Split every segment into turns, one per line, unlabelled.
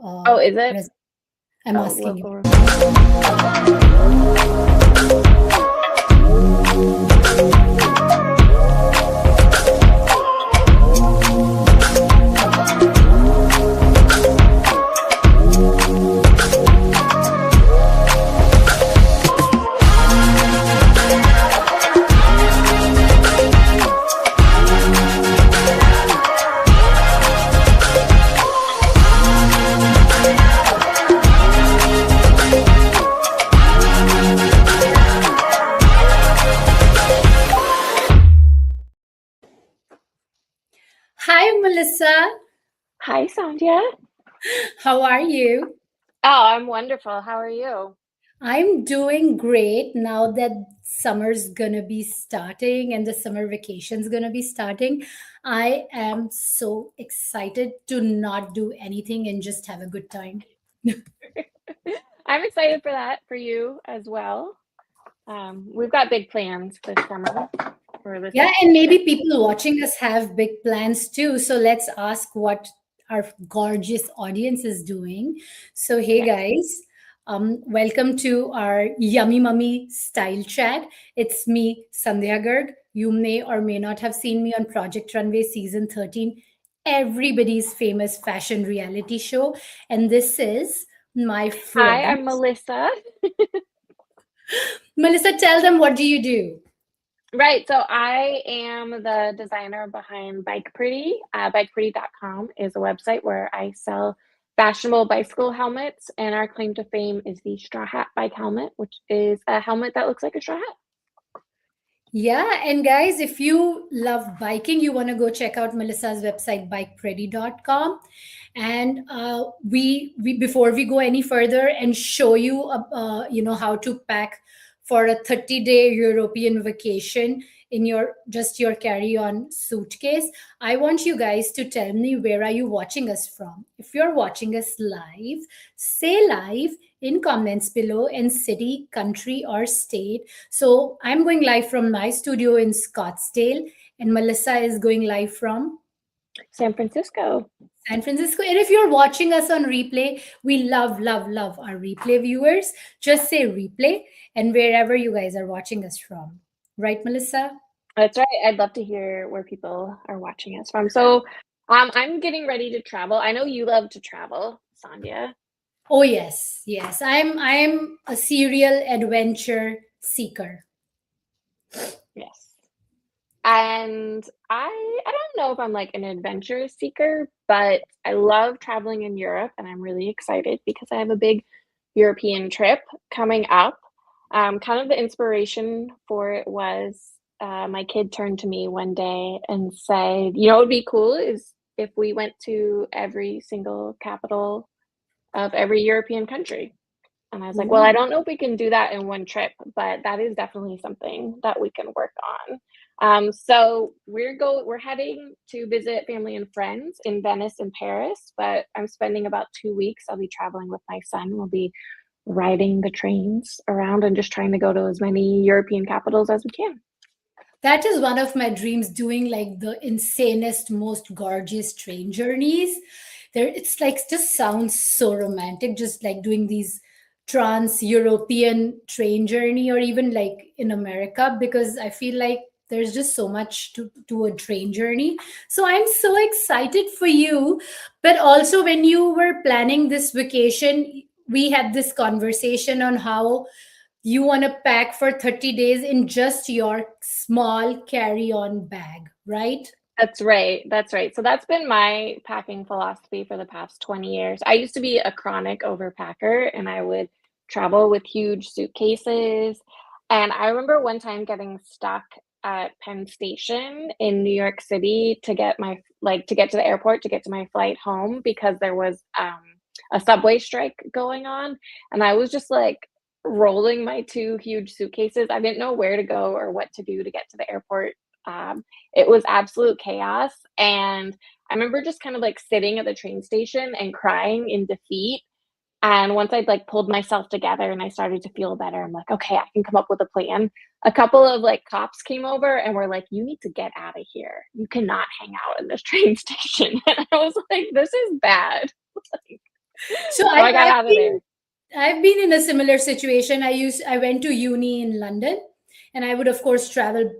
Oh, is it?
I'm
Oh,
asking you.
local.
Hi, Melissa.
Hi, Sandhya.
How are you?
Oh, I'm wonderful. How are you?
I'm doing great now that summer's gonna be starting and the summer vacation's gonna be starting. I am so excited to not do anything and just have a good time.
I'm excited for that for you as well. We've got big plans this summer for this
Yeah, and
vacation.
maybe people watching us have big plans too. So let's ask what our gorgeous audience is doing. So, hey
Yes.
guys, welcome to our Yummy Mummy style chat. It's me, Sandhya Garg. You may or may not have seen me on Project Runway season 13, everybody's famous fashion reality show. And this is my
Hi,
friend.
I'm Melissa.
Melissa, tell them, what do you do?
Right, so I am the designer behind Bike Pretty. BikePretty.com is a website where I sell fashionable bicycle helmets, and our claim to fame is the straw hat bike helmet, which is a helmet that looks like a straw hat.
Yeah, and guys, if you love biking, you want to go check out Melissa's website, bikepready.com. And we before we go any further and show you how to pack for a 30-day European vacation in your carry-on suitcase, I want you guys to tell me, where are you watching us from? If you're watching us live, say live in comments below, in city, country, or state. So I'm going live from my studio in Scottsdale, and Melissa is going live from
San Francisco.
San Francisco. And if you're watching us on replay, we love, love, love our replay viewers. Just say replay and wherever you guys are watching us from. Right, Melissa?
That's right. I'd love to hear where people are watching us from. So, I'm getting ready to travel. I know you love to travel, Sandhya.
Oh yes, yes. I'm a serial adventure seeker.
Yes. And I don't know if I'm like an adventure seeker, but I love traveling in Europe, and I'm really excited because I have a big European trip coming up. Kind of the inspiration for it was my kid turned to me one day and said, "You know, what would be cool is if we went to every single capital of every European country." And I was like, "Well, I
Ooh.
don't know if we can do that in one trip, but that is definitely something that we can work on." So we're heading to visit family and friends in Venice and Paris, but I'm spending about 2 weeks. I'll be traveling with my son. We'll be riding the trains around and just trying to go to as many European capitals as we can.
That is one of my dreams, doing like the insanest, most gorgeous train journeys. There, it's like just sounds so romantic, just like doing these trans-European train journey, or even like in America, because I feel like there's just so much to a train journey. So I'm so excited for you. But also, when you were planning this vacation, we had this conversation on how you want to pack for 30 days in just your small carry-on bag, right?
That's right. That's right. So that's been my packing philosophy for the past 20 years. I used to be a chronic overpacker and I would travel with huge suitcases. And I remember one time getting stuck at Penn Station in New York City to get to get to the airport to get to my flight home because there was a subway strike going on. And I was just like rolling my two huge suitcases. I didn't know where to go or what to do to get to the airport. It was absolute chaos. And I remember just kind of like sitting at the train station and crying in defeat. And once I'd like pulled myself together and I started to feel better, I'm like, okay, I can come up with a plan. A couple of like cops came over and were like, you need to get out of here. You cannot hang out in this train station. And I was like, this is bad.
So
So I got out of there.
I've been in a similar situation. I went to uni in London, and I would of course travel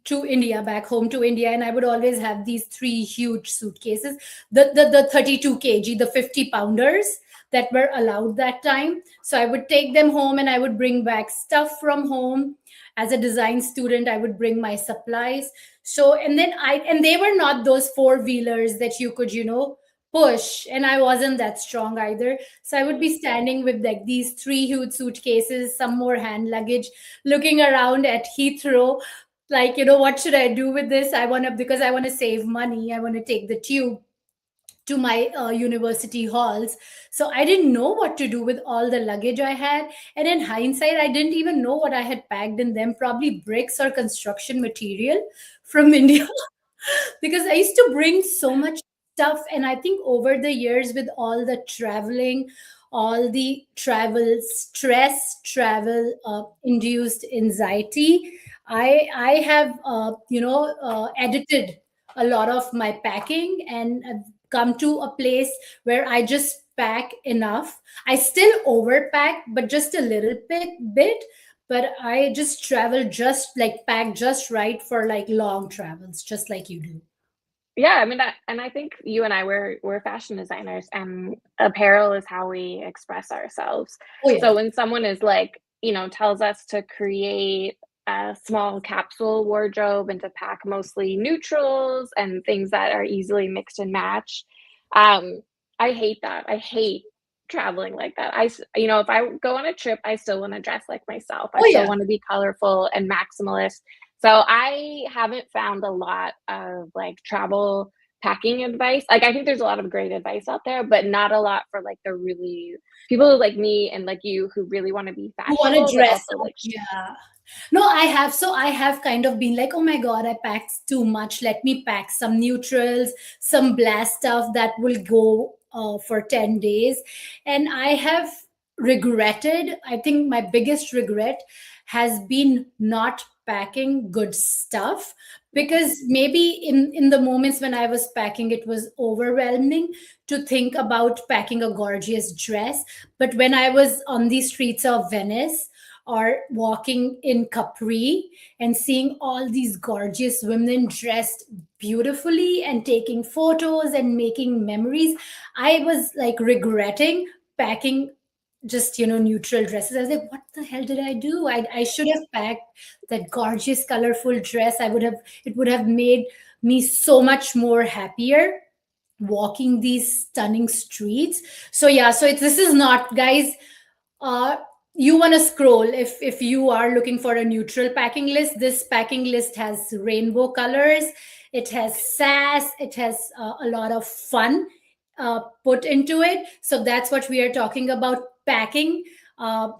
to India, back home to India, and I would always have these three huge suitcases, the 32 kg, the 50 pounders that were allowed that time. So I would take them home and I would bring back stuff from home. As a design student, I would bring my supplies. So and they were not those four-wheelers that you could, push, and I wasn't that strong either. So I would be standing with like these three huge suitcases, some more hand luggage, looking around at Heathrow, like, what should I do with this? Because I want to save money. I want to take the tube to my university halls. So I didn't know what to do with all the luggage I had. And in hindsight, I didn't even know what I had packed in them, probably bricks or construction material from India. Because I used to bring so much stuff. And I think over the years, with all the traveling, all the travel stress, travel induced anxiety, I have edited a lot of my packing, and I've come to a place where I just pack enough. I still overpack, but just a little bit. But I just travel, just like pack just right for like long travels, just like you do.
Yeah, I mean, and I think you and I we're fashion designers, and apparel is how we express ourselves.
Oh yeah.
So when someone is like, tells us to create a small capsule wardrobe and to pack mostly neutrals and things that are easily mixed and matched, um, I hate that. I hate traveling like that. If I go on a trip, I still want to dress like myself. I
Oh
still
yeah.
want to be colorful and maximalist. So I haven't found a lot of like travel packing advice. Like I think there's a lot of great advice out there, but not a lot for like the really people like me and like you who really want to be
Who want to
fashionable, but
dress
also
up?
like
Yeah. No, I have. So I have kind of been like, oh my God, I packed too much. Let me pack some neutrals, some blast stuff that will go for 10 days. And I have regretted, I think my biggest regret has been not packing good stuff, because maybe in the moments when I was packing, it was overwhelming to think about packing a gorgeous dress. But when I was on the streets of Venice, or walking in Capri and seeing all these gorgeous women dressed beautifully and taking photos and making memories, I was like regretting packing just neutral dresses. I was like, what the hell did I do? I should have packed that gorgeous colorful dress. It would have made me so much more happier walking these stunning streets. So yeah, so this is not, guys, uh, you want to scroll. If you are looking for a neutral packing list, this packing list has rainbow colors, it has sass, it has a lot of fun put into it. So that's what we are talking about: packing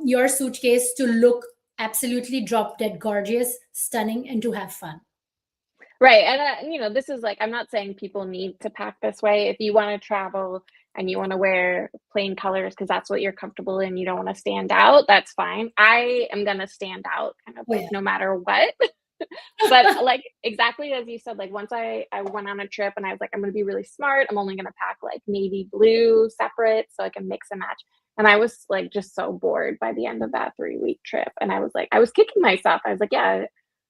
your suitcase to look absolutely drop dead gorgeous, stunning, and to have fun.
right. And this is like I'm not saying people need to pack this way. If you want to travel and you want to wear plain colors because that's what you're comfortable in, you don't want to stand out, that's fine. I am gonna stand out kind of
Oh
like
yeah.
no matter what. But like exactly as you said, like once I went on a trip and I was like, I'm gonna be really smart. I'm only gonna pack like navy blue separate so I can mix and match. And I was like just so bored by the end of that 3-week trip. And I was like, I was kicking myself. I was like, yeah,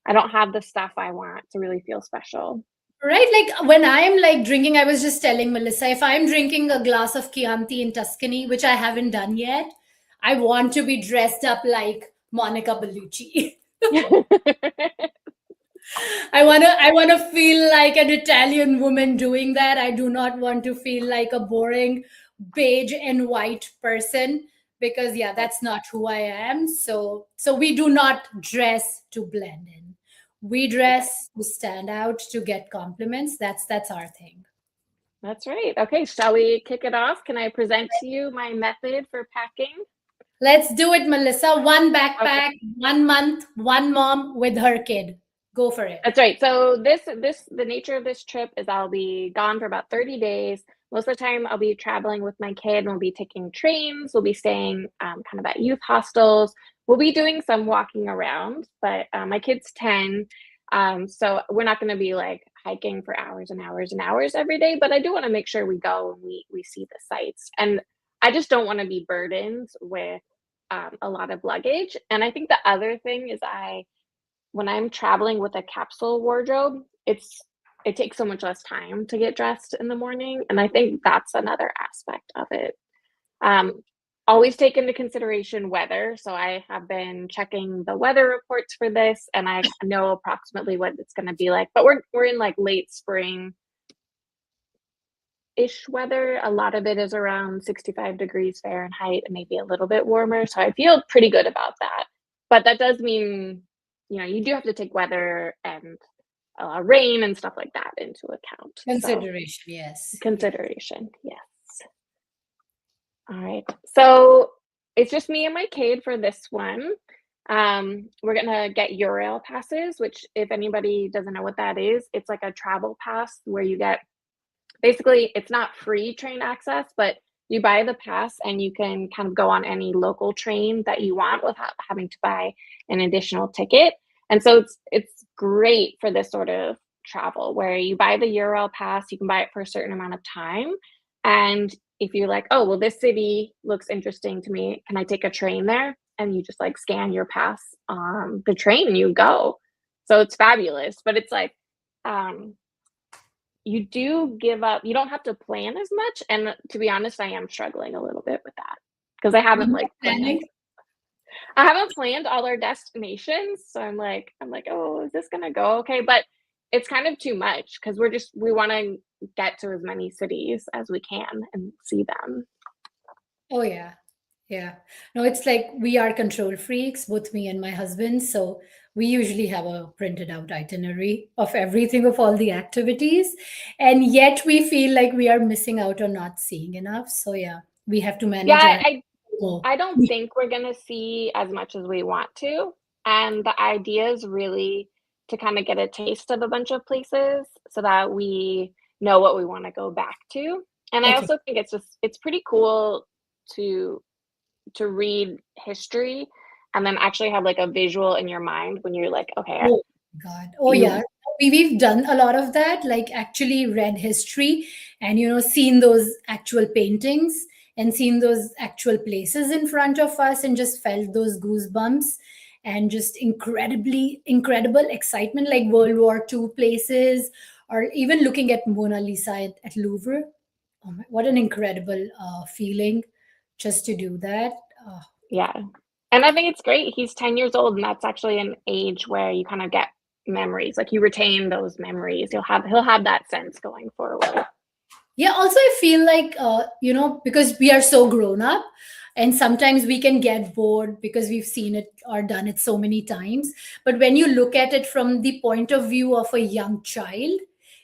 I don't have the stuff I want to really feel special.
Right, like when I'm like drinking, I was just telling Melissa, if I'm drinking a glass of Chianti in Tuscany, which I haven't done yet, I want to be dressed up like Monica Bellucci. I want to feel like an Italian woman doing that. I do not want to feel like a boring beige and white person, because yeah, that's not who I am. So we do not dress to blend in. We
Okay,
dress to stand out, to get compliments. That's our thing.
that's right. Okay, shall we kick it off? Can I present to you my method for packing?
Let's do it, Melissa. One
Okay.
backpack, 1 month, one mom with her kid. Go for it.
That's right. So the nature of this trip is I'll be gone for about 30 days. Most of the time I'll be traveling with my kid and we'll be taking trains. We'll be staying kind of at youth hostels. We'll be doing some walking around, but my kid's 10. So we're not going to be like hiking for hours and hours and hours every day, but I do want to make sure we go and we see the sights. And I just don't want to be burdened with a lot of luggage. And I think the other thing is when I'm traveling with a capsule wardrobe, it takes so much less time to get dressed in the morning, and I think that's another aspect of it. Um, Always take into consideration weather. So I have been checking the weather reports for this, and I know approximately what it's going to be like. But we're in like late spring ish weather. A lot of it is around 65 degrees Fahrenheit and maybe a little bit warmer. So I feel pretty good about that. But that does mean, you do have to take weather and rain and stuff like that into account. So
Consideration, yes. Yeah.
consideration, yes. All right. So it's just me and my kid for this one. We're gonna get Eurail passes, which if anybody doesn't know what that is, it's like a travel pass where you get basically it's not free train access, but you buy the pass and you can kind of go on any local train that you want without having to buy an additional ticket. And so it's great for this sort of travel where you buy the Eurail pass, you can buy it for a certain amount of time. And if you're like, oh, well, this city looks interesting to me, can I take a train there? And you just like scan your pass on the train and you go. So it's fabulous, but it's like, you do give up, you don't have to plan as much. And to be honest, I am struggling a little bit with that because
You're not planning?
I haven't planned all our destinations. So I'm like, oh, is this gonna go okay? But it's kind of too much because we want to get to as many cities as we can and see them.
Oh yeah. Yeah. No, it's like we are control freaks, both me and my husband. So we usually have a printed out itinerary of everything, of all the activities. And yet we feel like we are missing out or not seeing enough. So yeah, we have to
Yeah,
manage our.
I don't think we're gonna see as much as we want to. And the idea is really to kind of get a taste of a bunch of places so that we know what we want to go back to. And I
Okay.
also think it's pretty cool to read history and then actually have like a visual in your mind when you're like, okay,
Oh God. Oh yeah.
you
We've done a lot of that, like actually read history and seen those actual paintings and seen those actual places in front of us and just felt those goosebumps and just incredible excitement, like World War II places, or even looking at Mona Lisa at Louvre. Oh my, what an incredible feeling just to do that. Uh,
yeah. And I think it's great. He's 10 years old, and that's actually an age where you kind of get memories. Like you retain those memories. He'll have that sense going forward.
Yeah, also I feel like because we are so grown up and sometimes we can get bored because we've seen it or done it so many times. But when you look at it from the point of view of a young child,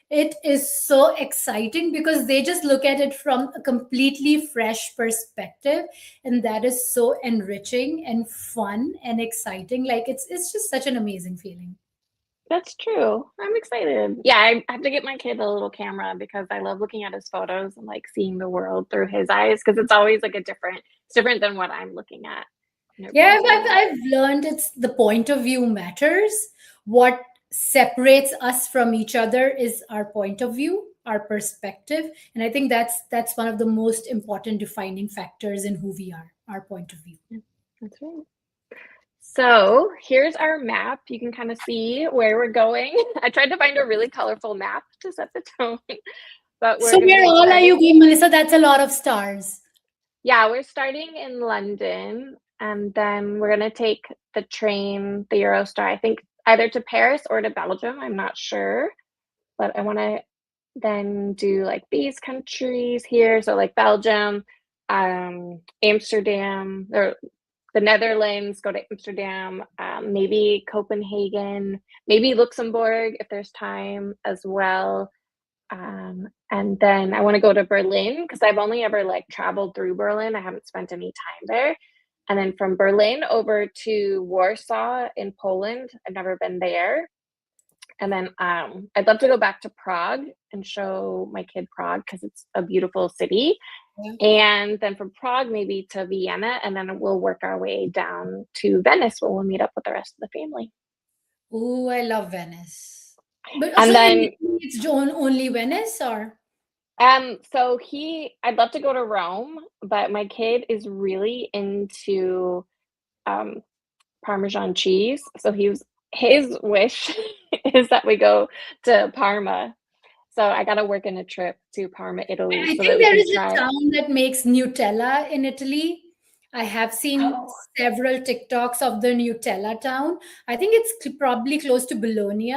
it is so exciting because they just look at it from a completely fresh perspective, and that is so enriching and fun and exciting. Like it's just such an amazing feeling.
That's true. I'm excited. Yeah, I have to get my kid a little camera because I love looking at his photos and like seeing the world through his eyes because it's always like it's different than what I'm looking at. And it
Yeah,
brings me back.
I've learned it's the point of view matters. What separates us from each other is our point of view, our perspective, and I think that's one of the most important defining factors in who we are, our point of view.
That's right. So here's our map. You can kind of see where we're going. I tried to find a really colorful map to set the tone, but we're
So
going to
where
be
all are you
starting.
going, Melissa? That's a lot of stars.
Yeah, we're starting in London, and then we're going to take the train, the Eurostar, I think either to Paris or to Belgium. I'm not sure, but I want to then do like these countries here. So like Belgium, Amsterdam, or the Netherlands, go to Amsterdam, maybe Copenhagen, maybe Luxembourg if there's time as well. And then I want to go to Berlin because I've only ever like traveled through Berlin. I haven't spent any time there. And then from Berlin over to Warsaw in Poland. I've never been there. And then I'd love to go back to Prague and show my kid Prague because it's a beautiful city.
Yeah.
And then from Prague, maybe to Vienna, and then we'll work our way down to Venice where we'll meet up with the rest of the family.
Oh, I love Venice. But so
And then
it's only Venice or?
So I'd love to go to Rome, but my kid is really into um Parmesan cheese. So his wish is that we go to Parma. So I gotta work in a trip to Parma, Italy,
I
so that
think
we
there
can
is a
try.
town that makes Nutella in Italy. I have seen
Oh,
several TikToks of the Nutella town. I think it's probably close to Bologna.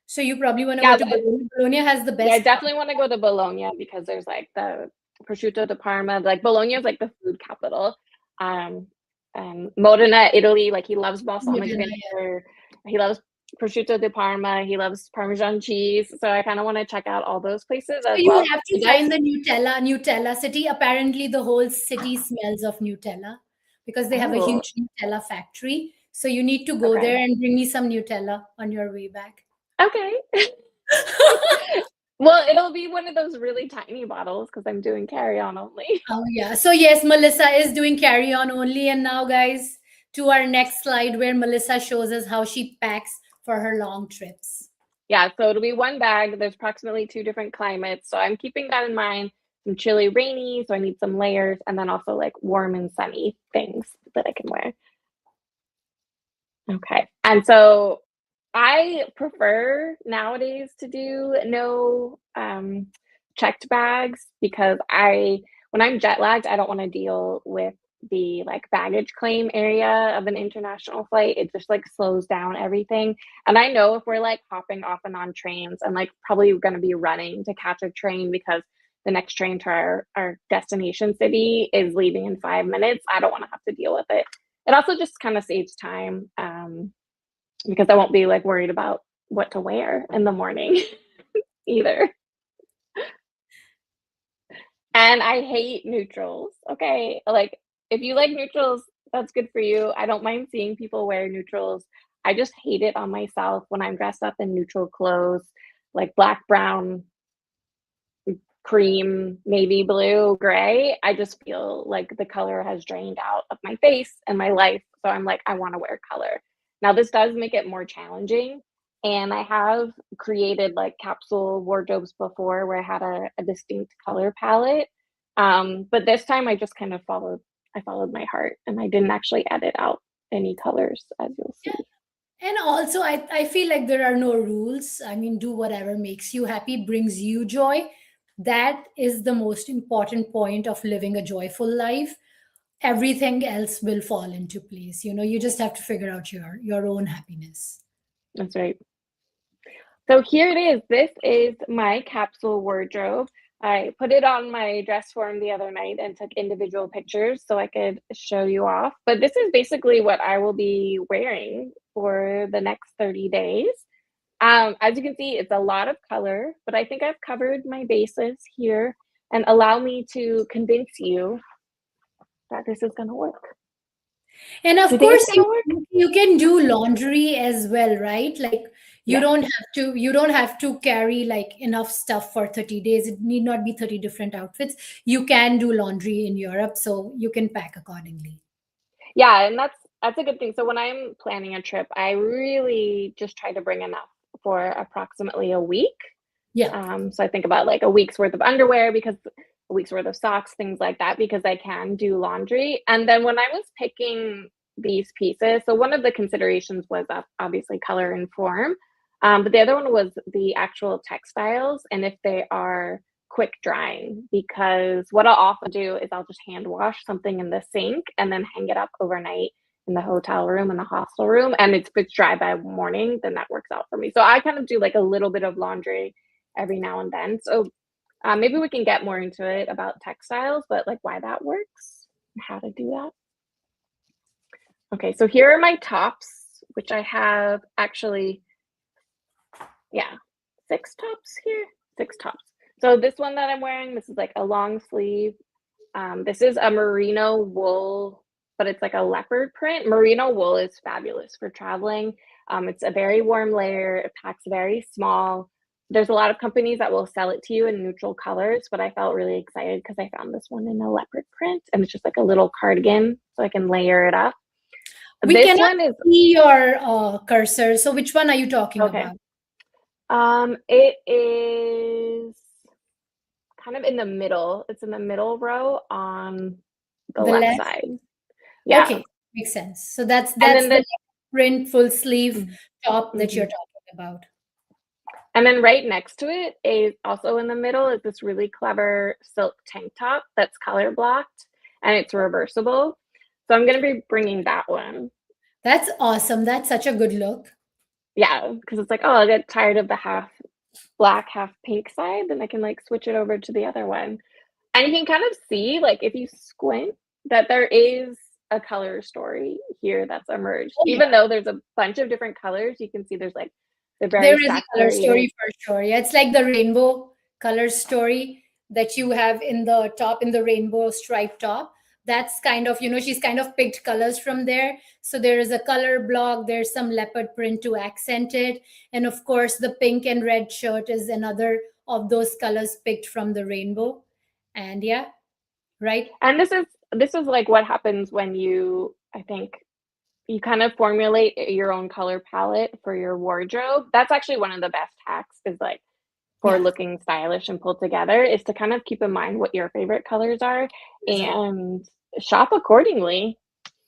So you probably want to go
yeah,
to Bologna. Bologna has the
yeah, I
best
definitely want to go to Bologna because there's like the prosciutto di Parma. Like Bologna is like the food capital. Um, Modena, Italy, like he loves balsamic
Modena. Yeah.
vinegar. He loves prosciutto di Parma. He loves Parmesan cheese. So I kind of want to check out all those places
So
as
you
well.
have
I
to
guess.
find the Nutella city. Apparently, the whole city smells of Nutella because they have a
Oh,
huge Nutella factory. So you need to go there
okay.
and bring me some Nutella on your way back.
Okay. Well, it'll be one of those really tiny bottles because I'm doing carry on only.
Oh, yeah. So, yes, Melissa is doing carry on only. And now, guys, to our next slide where Melissa shows us how she packs for her long trips.
Yeah, so it'll be one bag. There's approximately 2 different climates. So I'm keeping that in mind. Some chilly, rainy, so I need some layers, and then also like warm and sunny things that I can wear. Okay. And so I prefer nowadays to do no checked bags because when I'm jet lagged, I don't want to deal with the like baggage claim area of an international flight. It just like slows down everything. And I know if we're like hopping off and on trains, I'm like probably going to be running to catch a train because the next train to our destination city is leaving in 5 minutes. I don't want to have to deal with it. It also just kind of saves time because I won't be like worried about what to wear in the morning either. And I hate neutrals. Okay. Like if you like neutrals, that's good for you. I don't mind seeing people wear neutrals. I just hate it on myself when I'm dressed up in neutral clothes, like black, brown, cream, navy blue, gray. I just feel like the color has drained out of my face and my life. So I'm like, I want to wear color. Now, this does make it more challenging. And I have created like capsule wardrobes before where I had a distinct color palette. But this time I just kind of followed my heart and I didn't actually edit out any colors, as you'll
Yeah.
see.
And also, I feel like there are no rules. I mean, do whatever makes you happy, brings you joy. That is the most important point of living a joyful life. Everything else will fall into place. You just have to figure out your own happiness.
That's right. So here it is. This is my capsule wardrobe. I put it on my dress form the other night and took individual pictures so I could show you off. But this is basically what I will be wearing for the next 30 days. As you can see, it's a lot of color, but I think I've covered my bases here and allow me to convince you that this is going to work.
And
Do
of
you think it's
course,
going
you
to work?
you can do laundry as well, right? Like
Yes.
you don't have to carry like enough stuff for 30 days. It need not be 30 different outfits. You can do laundry in Europe, so you can pack accordingly.
Yeah, and that's a good thing. So when I'm planning a trip, I really just try to bring enough for approximately a week.
Yeah.
So I think about like a week's worth of underwear because a week's worth of socks, things like that, because I can do laundry. And then when I was picking these pieces, so one of the considerations was obviously color and form, but the other one was the actual textiles and if they are quick drying. Because what I'll often do is I'll just hand wash something in the sink and then hang it up overnight in the hotel room and the hostel room. And if it's dry by morning, then that works out for me. So I kind of do like a little bit of laundry every now and then. So maybe we can get more into it about textiles, but like why that works and how to do that. Okay, so here are my tops, which I have actually, yeah, 6 tops here, 6 tops. So this one that I'm wearing, this is like a long sleeve. This is a merino wool, but it's like a leopard print. Merino wool is fabulous for traveling. It's a very warm layer. It packs very small. There's a lot of companies that will sell it to you in neutral colors, but I felt really excited because I found this one in a leopard print and it's just like a little cardigan so I can layer it up.
We
This
cannot
one is
see your cursor. So which one are you talking
okay.
about?
It is kind of in the middle. It's in the middle row on the
The
left
left.
side. Yeah.
Okay, makes sense. So that's
And
that's
then
the print full sleeve top that you're
mhm.
talking about.
And then right next to it is also in the middle is this really clever silk tank top that's color blocked and it's reversible. So I'm going to be bringing that one.
That's awesome. That's such a good look.
Yeah, because it's like, oh, I'll get tired of the half black, half pink side, then I can like switch it over to the other one. And you can kind of see, like, if you squint, that there is a color story here that's emerged.
Oh
Even
yeah.
though there's a bunch of different colors, you can see there's like the very
There is a color
saturated.
story for sure. Yeah, it's like the rainbow color story that you have in the top, in the rainbow striped top. That's kind of, she's kind of picked colors from there. So there is a color block, there's some leopard print to accent it. And of course, the pink and red shirt is another of those colors picked from the rainbow. And yeah, right?
And this is like what happens when you, I think, you kind of formulate your own color palette for your wardrobe. That's actually one of the best hacks is like for
Yeah.
looking stylish and pulled together is to kind of keep in mind what your favorite colors are and shop accordingly,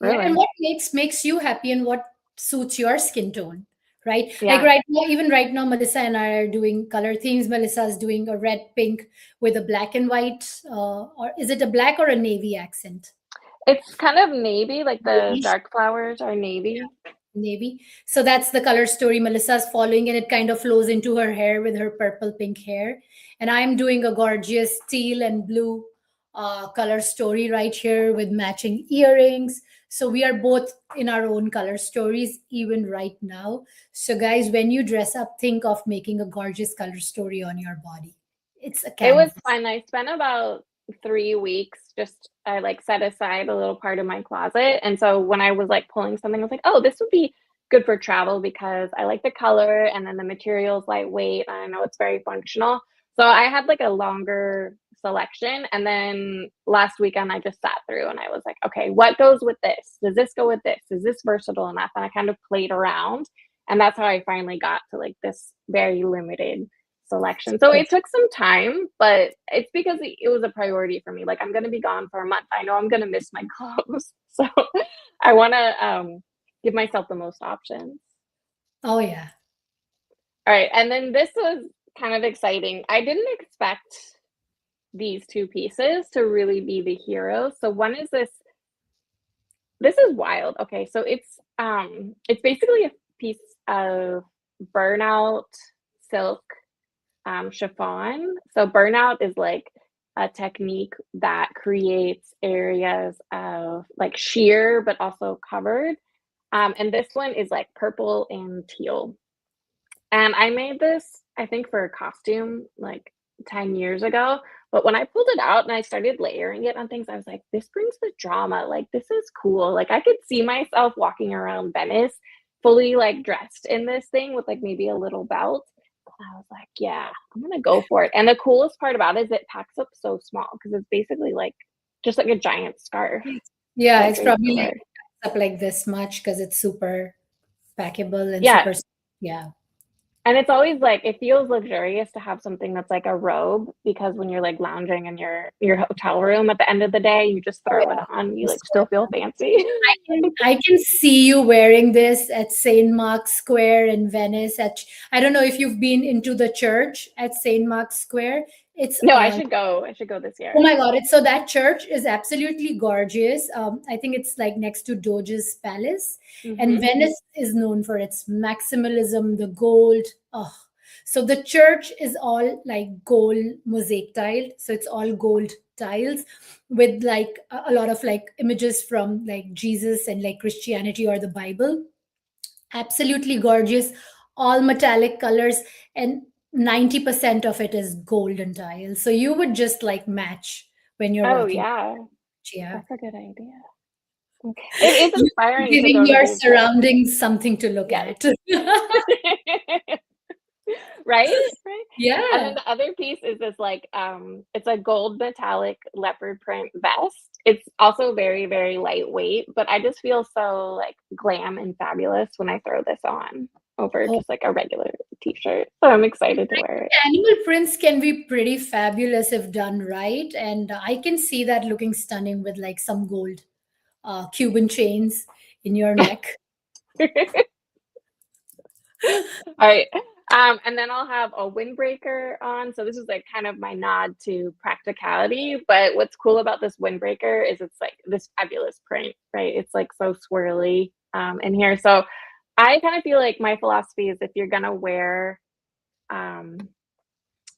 Yeah, and
really.
what makes you happy and what suits your skin tone, right? Like
Yeah.
right now, even right now, Melissa and I are doing color themes. Melissa's doing a red pink with a black and white, or is it a black or a navy accent?
It's kind of navy, like the
Navy.
dark flowers are navy.
Navy. So that's the color story Melissa's following, and it kind of flows into her hair with her purple pink hair. And I'm doing a gorgeous teal and blue color story right here with matching earrings. So we are both in our own color stories, even right now. So, guys, when you dress up, think of making a gorgeous color story on your body. It's a
It was
canvas.
fun. I spent about 3 weeks just I, like, set aside a little part of my closet, and so when I was, like, pulling something, I was like, "Oh, this would be good for travel because I like the color and then the material's lightweight, and I know it's very functional." So I had, like, a longer selection, and then last weekend, I just sat through and I was like, "Okay, what goes with this? Does this go with this? Is this versatile enough?" And I kind of played around, and that's how I finally got to, like, this very limited selection. So it took some time, but it's because it was a priority for me. Like I'm going to be gone for a month. I know I'm going to miss my clothes. So I want to give myself the most options.
Oh, yeah.
All right. And then this was kind of exciting. I didn't expect these two pieces to really be the heroes. So one is this is wild. Okay. So it's basically a piece of burnout silk chiffon. So burnout is like a technique that creates areas of like sheer but also covered. And this one is like purple and teal. And I made this, I think, for a costume like 10 years ago. But when I pulled it out and I started layering it on things, I was like, this brings the drama. Like, this is cool. Like, I could see myself walking around Venice fully like dressed in this thing with like maybe a little belt. I was like, yeah, I'm gonna go for it. And the coolest part about it is it packs up so small because it's basically like just like a giant scarf
Yeah,
that
it's
drapes
probably
over.
like up like this much because it's super packable and
Yeah,
super, yeah.
and it's always like it feels luxurious to have something that's like a robe because when you're like lounging in your hotel room at the end of the day, you just
Oh
throw it
yeah.
on, you
Just
like
throw
still
it
feel
on.
fancy.
I can see you wearing this at St. Mark's Square in Venice. I don't know if you've been into the church at St. Mark's Square. It's
No, I should go. I should go this
Oh
year.
my God! It's so that church is absolutely gorgeous. I think it's like next to Doge's Palace, and
Hmm.
Venice is known for its maximalism, the gold. Oh, so the church is all like gold mosaic tiled. So it's all gold tiles with like a lot of like images from like Jesus and like Christianity or the Bible. Absolutely gorgeous, all metallic colors, and 90% of it is golden tile. So you would just like match when you're
Oh
walking.
yeah,
Yeah.
that's a good idea. It is inspiring to
Giving
go to
your
these like
surroundings something to look
yes.
at.
Right? Right? And then
Yeah.
the other piece is this like it's a gold metallic leopard print vest. It's also very, very lightweight, but I just feel so like glam and fabulous when I throw this on over
Oh,
just like a regular t-shirt. So I'm excited to wear it.
animal prints can be pretty fabulous if done right, and I can see that looking stunning with like some gold Cuban chains in your neck.
All right. And then I'll have a windbreaker on. So this is like kind of my nod to practicality. But what's cool about this windbreaker is it's like this fabulous print, right? It's like so swirly in here. So I kind of feel like my philosophy is if you're gonna wear um,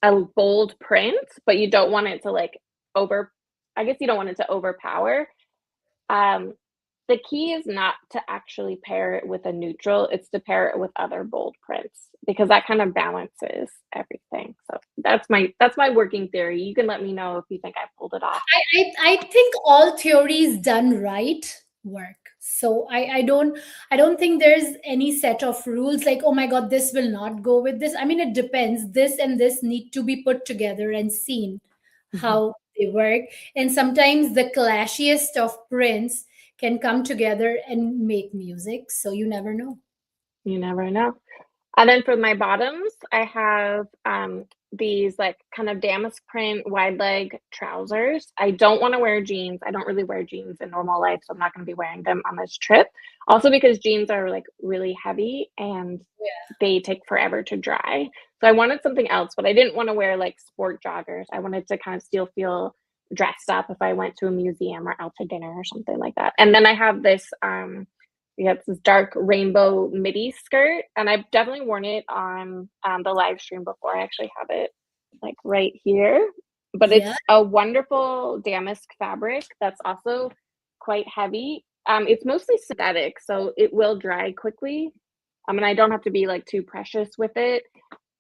a bold print, but you don't want it to like over, I guess you don't want it to overpower. Um, the key is not to actually pair it with a neutral, it's to pair it with other bold prints because that kind of balances everything. So that's my working theory. You can let me know if you think I pulled it off.
I think all theories done right work. So I don't think there's any set of rules like, oh my god, this will not go with this. I mean, it depends. This and this need to be put together and seen
Mhm.
how they work. And sometimes the clashiest of prints can come together and make music. So you never know.
You never know. And then for my bottoms, I have these like kind of damask print wide leg trousers. I don't want to wear jeans. I don't really wear jeans in normal life, so I'm not going to be wearing them on this trip. Also because jeans are like really heavy and they take forever to dry. So I wanted something else, but I didn't want to wear like sport joggers. I wanted to kind of still feel dressed up if I went to a museum or out to dinner or something like that. And then I have this it's this dark rainbow midi skirt, and I've definitely worn it on the live stream before. I actually have it like right here, but
Yeah.
it's a wonderful damask fabric that's also quite heavy. It's mostly synthetic, so it will dry quickly. And I don't have to be like too precious with it,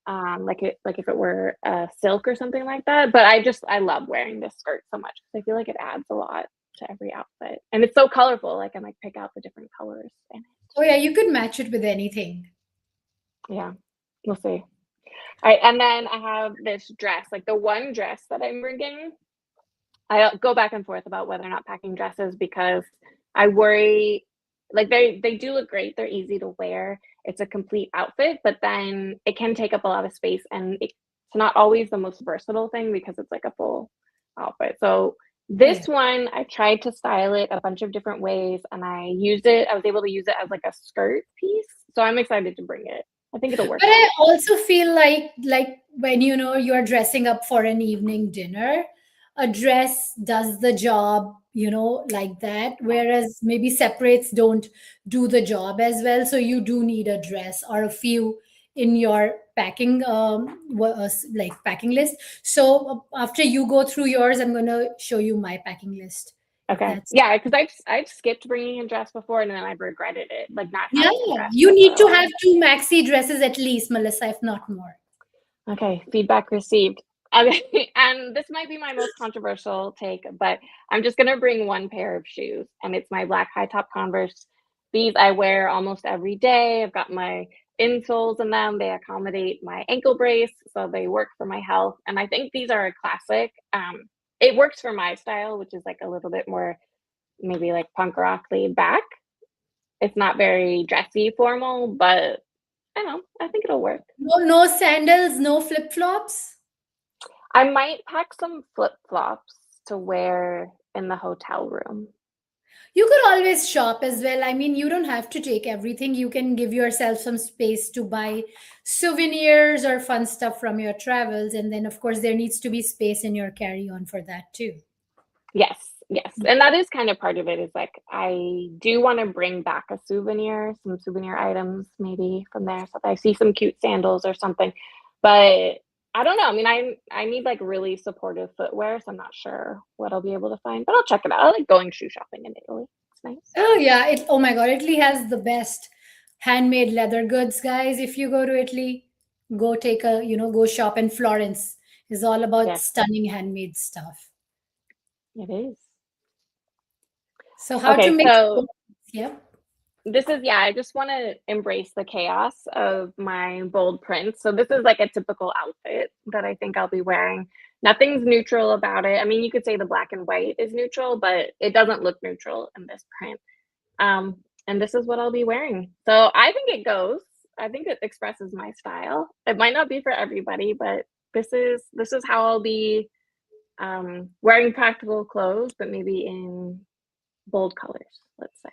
like if it were silk or something like that. But I love wearing this skirt so much because I feel like it adds a lot to every outfit, and it's so colorful. I can like pick out the different colors in it.
Oh yeah, you could match it with anything.
Yeah, we'll see. All right, and then I have this dress, like the one dress that I'm bringing. I go back and forth about whether or not packing dresses because I worry like they do look great. They're easy to wear. It's a complete outfit, but then it can take up a lot of space and it's not always the most versatile thing because it's like a full outfit. So
Oh yeah.
this one, I tried to style it a bunch of different ways and I was able to use it as like a skirt piece. So I'm excited to bring it. I think it'll work
But
out.
I also feel like when you're dressing up for an evening dinner, a dress does the job, like that. Whereas maybe separates don't do the job as well. So you do need a dress or a few in your packing like packing list. So after you go through yours, I'm gonna show you my packing list. If
Okay.
that's
Yeah, because I've skipped bringing a dress before and then I've regretted it, like not
Yeah,
having a dress
you
to
need
throw
to have
on.
two maxi dresses at least, Melissa, if not more.
Okay, feedback received. Okay, and this might be my most controversial take, but I'm just gonna bring one pair of shoes, and it's my black high top Converse. These I wear almost every day. I've got my insoles in them. They accommodate my ankle brace, so they work for my health. And I think these are a classic. It works for my style, which is like a little bit more maybe like punk rock laid back. It's not very dressy formal, but I don't know. I think it'll work.
No sandals, no flip flops.
I might pack some flip-flops to wear in the hotel room.
You could always shop as well. I mean, you don't have to take everything. You can give yourself some space to buy souvenirs or fun stuff from your travels. And then, of course, there needs to be space in your carry on for that too.
Yes, yes. And that is kind of part of it is like I do want to bring back a souvenir, some souvenir items maybe from there. So if I see some cute sandals or something. But I don't know. I mean, I need like really supportive footwear, so I'm not sure what I'll be able to find, but I'll check it out. I like going shoe shopping in Italy. It's nice.
Oh, yeah. Oh my God. Italy has the best handmade leather goods, guys. If you go to Italy, go shop in Florence. It's all about
Yes,
stunning handmade stuff.
it is.
So, how to
Okay,
make,
so
yeah.
this is, yeah, I just want to embrace the chaos of my bold prints. So this is like a typical outfit that I think I'll be wearing. Nothing's neutral about it. I mean, you could say the black and white is neutral, but it doesn't look neutral in this print. And this is what I'll be wearing. So I think it goes. I think it expresses my style. It might not be for everybody, but this is how I'll be wearing practical clothes, but maybe in bold colors, let's say.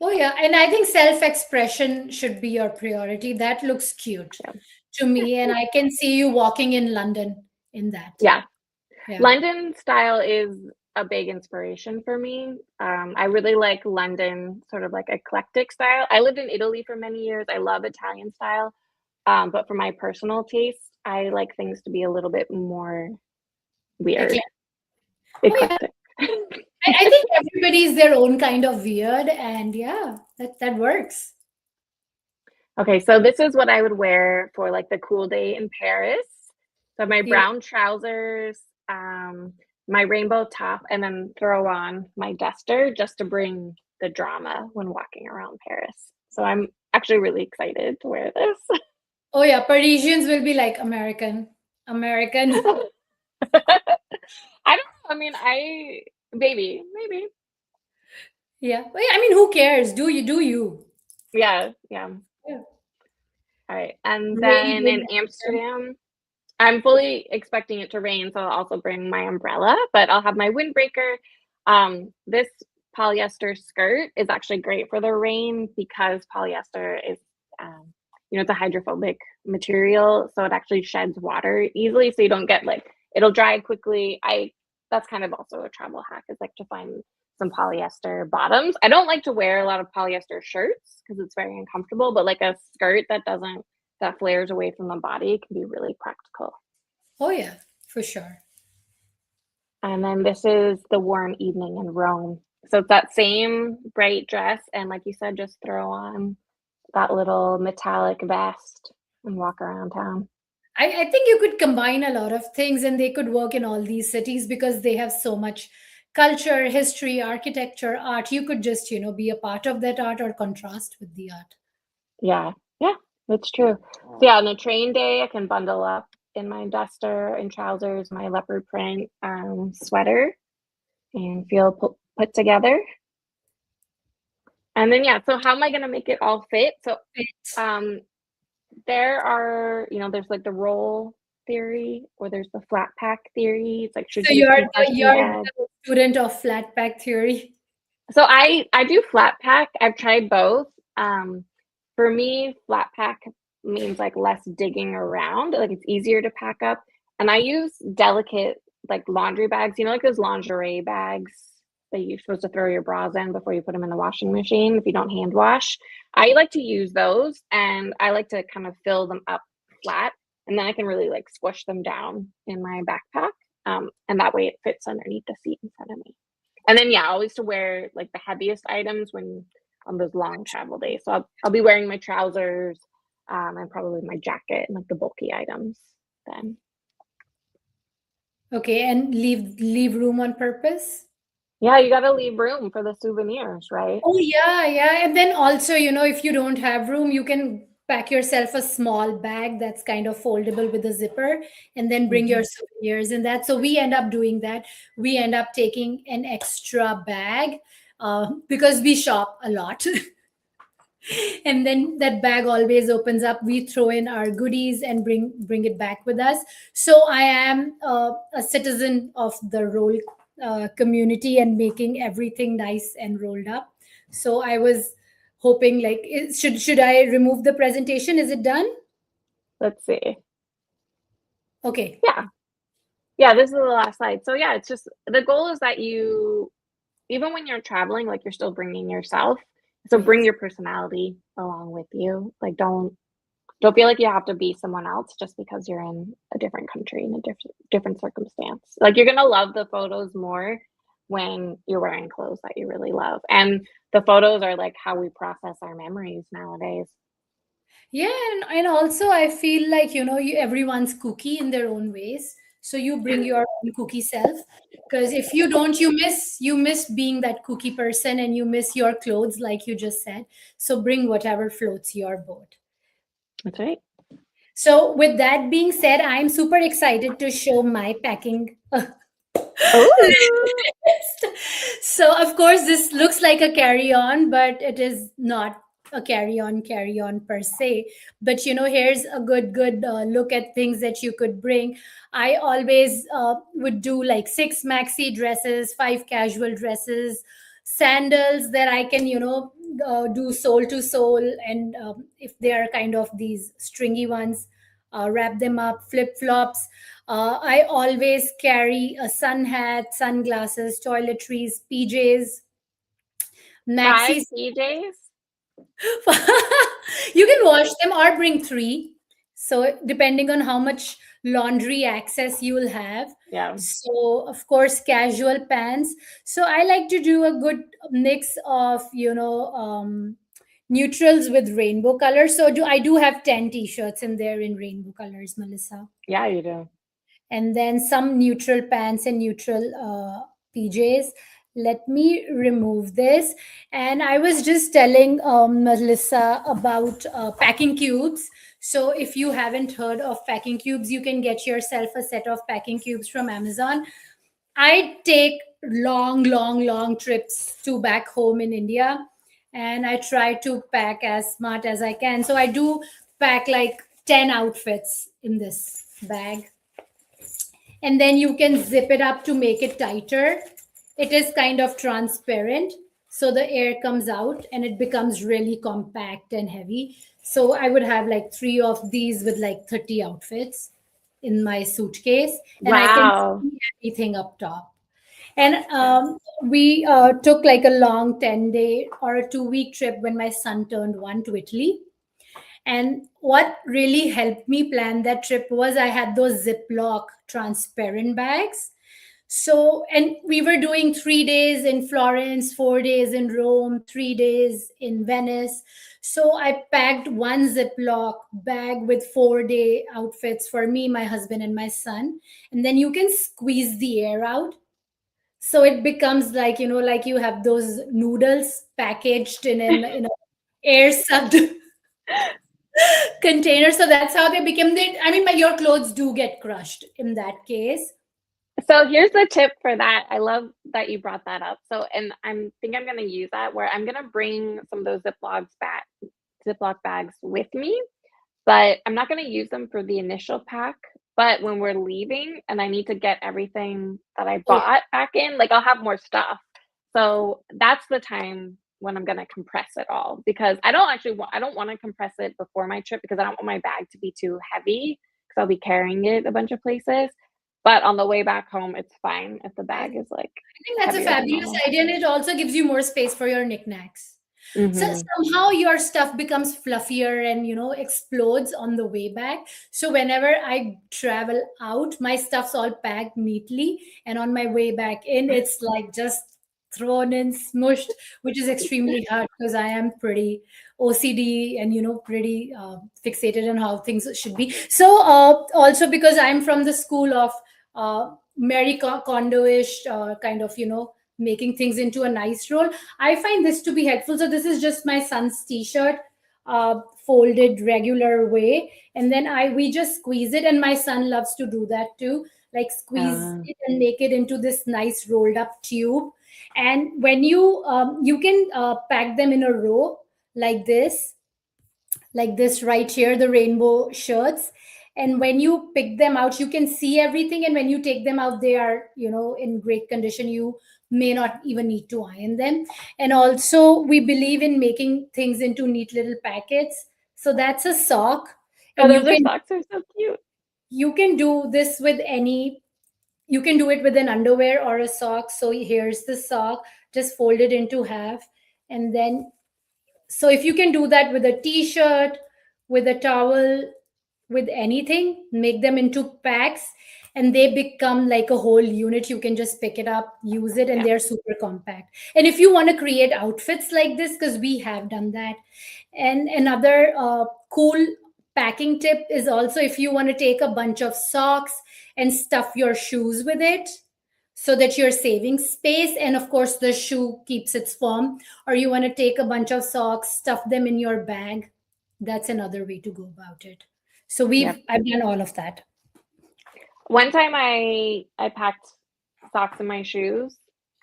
Oh yeah, and I think self-expression should be your priority. That looks cute
Yeah.
to me, and I can see you walking in London in that.
Yeah.
Yeah.
London style is a big inspiration for me. I really like London, sort of like eclectic style. I lived in Italy for many years. I love Italian style. But for my personal taste, I like things to be a little bit more weird,
Eclectic. Oh yeah,
eclectic.
I think everybody's their own kind of weird, and yeah, that works.
Okay, so this is what I would wear for like the cool day in Paris. So my
Yeah.
brown trousers, my rainbow top, and then throw on my duster just to bring the drama when walking around Paris. So I'm actually really excited to wear this.
Oh yeah, Parisians will be like American, American.
I don't know. I mean, maybe.
Yeah. Well, yeah, I mean, who cares? Do you? Do you?
Yeah, yeah.
Yeah.
All right. And
Rainy
then
day.
in Amsterdam, I'm fully expecting it to rain, so I'll also bring my umbrella, but I'll have my windbreaker. This polyester skirt is actually great for the rain because polyester is, it's a hydrophobic material, so it actually sheds water easily, so you don't get like it'll dry quickly. That's kind of also a travel hack is like to find some polyester bottoms. I don't like to wear a lot of polyester shirts because it's very uncomfortable, but like a skirt that flares away from the body can be really practical.
Oh yeah, for sure.
And then this is the warm evening in Rome. So it's that same bright dress. And like you said, just throw on that little metallic vest and walk around town.
I think you could combine a lot of things and they could work in all these cities because they have so much culture, history, architecture, art. You could just, be a part of that art or contrast with the art.
Yeah. Yeah, that's true. So yeah, on a train day, I can bundle up in my duster and trousers, my leopard print sweater, and feel put together. And then, yeah, so how am I going to make it all fit? So um, there's like the roll theory or there's the flat pack theory. It's like, should
So
you use
you're
compression
you're
bag?
the student of flat pack theory.
So I do flat pack. I've tried both. Um, for me, flat pack means like less digging around. Like it's easier to pack up. And I use delicate like laundry bags, like those lingerie bags that you're supposed to throw your bras in before you put them in the washing machine if you don't hand wash. I like to use those and I like to kind of fill them up flat and then I can really like squish them down in my backpack. And that way it fits underneath the seat in front of me. And then yeah, always to wear like the heaviest items when on those long travel days. So I'll be wearing my trousers and probably my jacket and like the bulky items then.
Okay, and leave room on purpose.
Yeah, you gotta leave room for the souvenirs, right?
Oh yeah, yeah. And then also, if you don't have room, you can pack yourself a small bag that's kind of foldable with a zipper and then bring your
Mhm.
souvenirs in that. So we end up doing that. We end up taking an extra bag because we shop a lot. And then that bag always opens up. We throw in our goodies and bring it back with us. So I am a citizen of the roll community and making everything nice and rolled up. So I was hoping, like, should I remove the presentation? Is it done?
Let's see.
Okay.
Yeah. Yeah, this is the last slide. So yeah, it's just the goal is that you even when you're traveling, like you're still bringing yourself. So bring
Yes.
your personality along with you. Like don't feel like you have to be someone else just because you're in a different country in a different circumstance. Like you're gonna love the photos more when you're wearing clothes that you really love. And the photos are like how we process our memories nowadays.
Yeah, and also I feel like everyone's cookie in their own ways. So you bring your own cookie self, because if you don't, you miss being that cookie person, and you miss your clothes, like you just said. So bring whatever floats your boat.
That's right.
So with that being said, I'm super excited to show my packing
Oh,
list. So of course this looks like a carry-on, but it is not a carry on per se, but here's a good look at things that you could bring. I always would do like 6 maxi dresses, 5 casual dresses, sandals that I can do sole to sole, and if they are kind of these stringy ones, wrap them up, flip flops. I always carry a sun hat, sunglasses, toiletries, PJs,
Five
maxi.
PJs?
You can wash them or bring 3. So depending on how much laundry access you will have.
Yeah.
So of course casual pants. So I like to do a good mix of neutrals with rainbow colors. So do have 10 t-shirts in there in rainbow colors, Melissa,
Yeah, you do.
and then some neutral pants and neutral PJs. Let me remove this. And I was just telling Melissa about packing cubes. So if you haven't heard of packing cubes, you can get yourself a set of packing cubes from Amazon. I take long trips to back home in India, and I try to pack as smart as I can. So I do pack like 10 outfits in this bag, and then you can zip it up to make it tighter. It is kind of transparent, so the air comes out and it becomes really compact and heavy. So I would have like 3 of these with like 30 outfits in my suitcase, and I can
Wow.
see everything up top. And we took like a long 10-day or a 2-week trip when my son turned 1 to Italy. And what really helped me plan that trip was I had those Ziploc transparent bags. So, and we were doing 3 days in Florence, 4 days in Rome, 3 days in Venice. So I packed one Ziploc bag with 4-day outfits for me, my husband, and my son. And then you can squeeze the air out. So it becomes like, like you have those noodles packaged in a air sucked container. So that's how they became the, I mean, your clothes do get crushed in that case.
So here's the tip for that. I love that you brought that up. So, and I'm gonna use that where I'm gonna bring some of those Ziploc bags with me, but I'm not gonna use them for the initial pack. But when we're leaving and I need to get everything that I
Oh,
bought back in, like I'll have more stuff. So that's the time when I'm gonna compress it all because I don't want to compress it before my trip because I don't want my bag to be too heavy because I'll be carrying it a bunch of places. But on the way back home, it's fine if the
I
bag is like
think that's a
heavier than
fabulous
normal.
idea, and it also gives you more space for your knickknacks. So
Hmm.
somehow your stuff becomes fluffier and explodes on the way back. So whenever I travel out, my stuff's all packed neatly, and on my way back in, it's like just thrown in, smushed, which is extremely hard because I am pretty OCD and pretty fixated on how things should be. So also because I'm from the school of Mary Kondo-ish kind of making things into a nice roll. I find this to be helpful. So this is just my son's t-shirt, folded regular way, and then I we just squeeze it, and my son loves to do that too, like squeeze
Uh,
it and make it into this nice rolled up tube. And when you can pack them in a row like this right here, the rainbow shirts. And when you pick them out, you can see everything. And when you take them out, they are, in great condition. You may not even need to iron them. And also, we believe in making things into neat little packets. So that's a sock.
oh,
And
those are socks are so cute.
you can do this with any, you can do it with an underwear or a sock. So here's the sock, just fold it into half. And then, so if you can do that with a t-shirt, with a towel, with anything, make them into packs, and they become like a whole unit. You can just pick it up, use it, and
Yeah.
they're super compact. And if you want to create outfits like this, because we have done that. And another cool packing tip is also if you want to take a bunch of socks and stuff your shoes with it, so that you're saving space, and of course the shoe keeps its form. Or you want to take a bunch of socks, stuff them in your bag. That's another way to go about it. So
Yep.
I've done all of that.
One time I packed socks in my shoes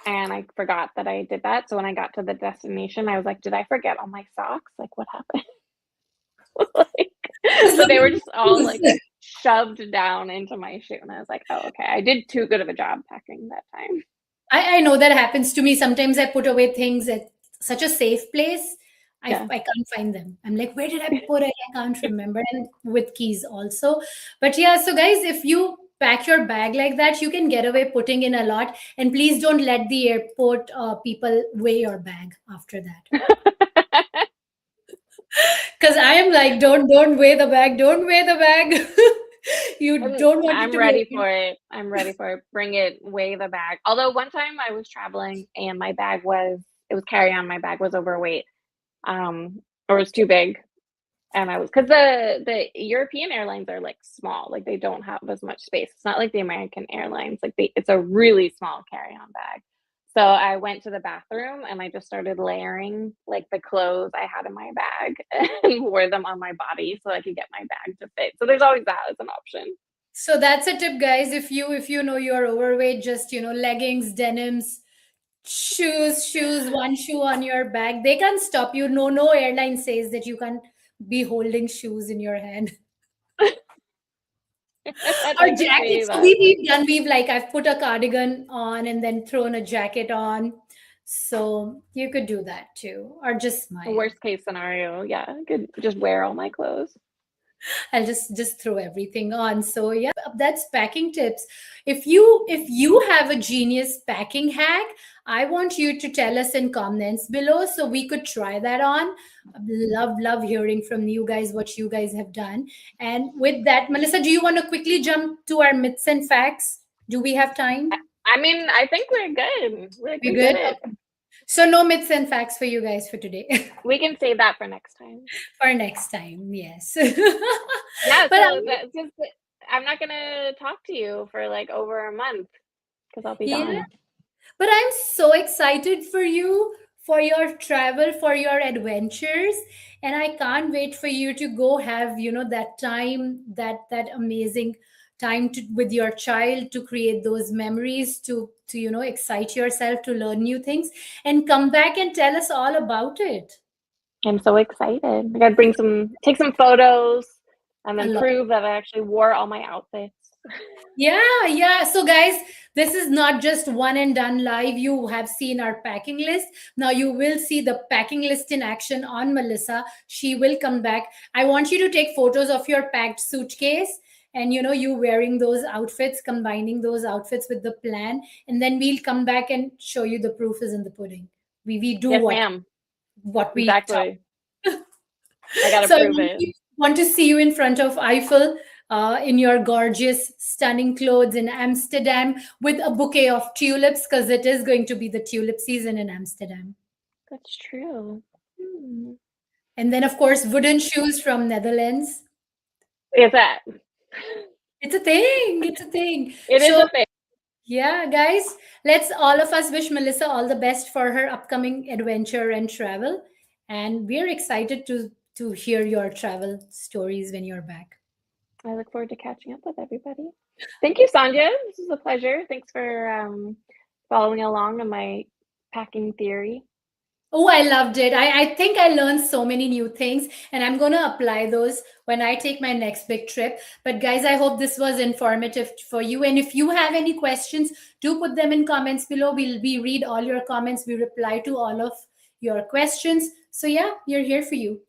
and I forgot that I did that. So when I got to the destination, I was like, did I forget all my socks? Like, what happened? Like,
Just
so
look
they
at
were
the
just all like
shoes.
shoved down into my shoe. And I was like, oh, okay. I did too good of a job packing that time.
I know that happens to me. Sometimes I put away things at such a safe place.
Yeah.
I can't find them. I'm like, where did I put it? I can't remember. And with keys also. But yeah, so guys, if you pack your bag like that, you can get away putting in a lot. And please don't let the airport people weigh your bag after that. Because I am like, don't weigh the bag. Don't weigh the bag. You don't want it
I'm
to be
ready
open.
for it. I'm ready for it. Bring it, weigh the bag. Although one time I was traveling and my bag was, it was carry on, my bag was overweight. Or it was too big. And I was, because the European airlines are like small, like they don't have as much space. It's not like the American Airlines, like it's a really small carry-on bag. So I went to the bathroom and I just started layering like the clothes I had in my bag and wore them on my body so I could get my bag to fit. So there's always that as an option.
So that's a tip, guys. If you know you're overweight, just leggings, denims, shoes, one shoe on your back. They can't stop you. No airline says that you can't be holding shoes in your hand. Or
They could say
jackets. So
that.
we've like I've put a cardigan on and then thrown a jacket on. So you could do that too. Or just smile.
Worst case scenario, yeah, I could just wear all my clothes.
I'll just throw everything on. So yeah, that's packing tips. If you have a genius packing hack, I want you to tell us in comments below so we could try that on. Love hearing from you guys what you guys have done. And with that, Melissa, do you want to quickly jump to our myths and facts? Do we have time?
I mean, I think we're good. Like
We're
we did
good.
it.
Okay. So no myths and facts for you guys for today.
We can save that for next time.
For next time, yes.
Yeah,
But
so that's just, I'm not gonna talk to you for like over a month because I'll be
yeah.
gone.
But I'm so excited for you, for your travel, for your adventures, and I can't wait for you to go have, that time, that amazing time with your child to create those memories, to excite yourself to learn new things and come back and tell us all about it.
I'm so excited. I gotta take some photos, and
A
then
lot.
prove that I actually wore all my outfits.
Yeah. So, guys, this is not just one and done live. You have seen our packing list. Now, you will see the packing list in action on Melissa. She will come back. I want you to take photos of your packed suitcase and you wearing those outfits, combining those outfits with the plan. And then we'll come back and show you the proof is in the pudding. We do
Yes,
what
ma'am.
what we talk.
Exactly. I gotta
So I
prove it.
want to see you in front of Eiffel in your gorgeous, stunning clothes in Amsterdam with a bouquet of tulips because it is going to be the tulip season in Amsterdam.
That's true. Hmm.
And then, of course, wooden shoes from Netherlands.
Is that?
It's a thing. It's a thing.
It is
So
a thing.
yeah, guys, let's all of us wish Melissa all the best for her upcoming adventure and travel. And we're excited to hear your travel stories when you're back.
I look forward to catching up with everybody. Thank you, Sandhya. This was a pleasure. Thanks for following along on my packing theory.
Oh, I loved it. I think I learned so many new things, and I'm going to apply those when I take my next big trip. But, guys, I hope this was informative for you. And if you have any questions, do put them in comments below. We read all your comments, we reply to all of your questions. So, yeah, we're here for you.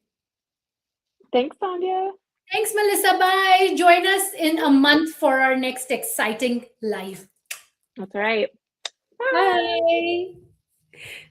Thanks, Sandhya.
Thanks, Melissa. Bye. Join us in a month for our next exciting live.
That's right. Bye.
Bye.